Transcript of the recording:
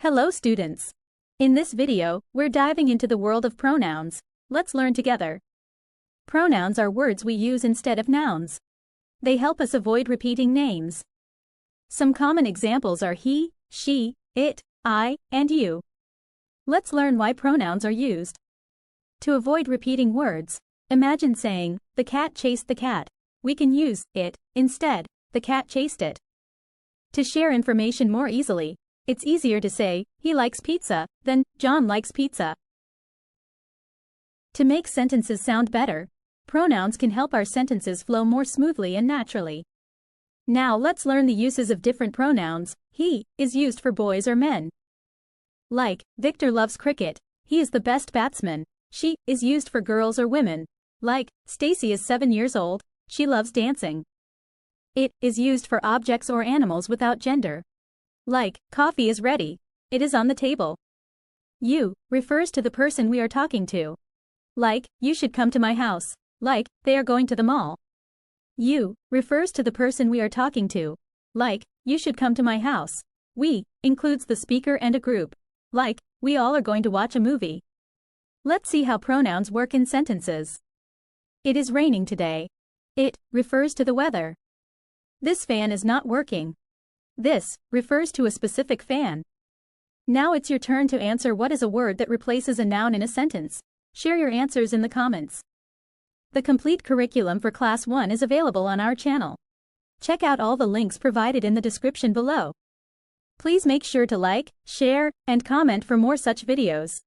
Hello students! In this video, we're diving into the world of pronouns. Let's learn together. Pronouns are words we use instead of nouns. They help us avoid repeating names. Some common examples are he, she, it, I, and you. Let's learn why pronouns are used. To avoid repeating words, imagine saying, the cat chased the cat. We can use it instead, the cat chased it. To share information more easily, it's easier to say, he likes pizza, than, John likes pizza. To make sentences sound better, pronouns can help our sentences flow more smoothly and naturally. Now let's learn the uses of different pronouns. He is used for boys or men. Like, Victor loves cricket, he is the best batsman. She is used for girls or women. Like, Stacy is 7 years old, she loves dancing. It is used for objects or animals without gender. Like, coffee is ready. It is on the table. You refers to the person we are talking to. Like, you should come to my house. Like, they are going to the mall. You refers to the person we are talking to. Like, you should come to my house. We includes the speaker and a group. Like, we all are going to watch a movie. Let's see how pronouns work in sentences. It is raining today. It refers to the weather. This fan is not working. This refers to a specific fan. Now it's your turn to answer what is a word that replaces a noun in a sentence. Share your answers in the comments. The complete curriculum for Class 1 is available on our channel. Check out all the links provided in the description below. Please make sure to like, share, and comment for more such videos.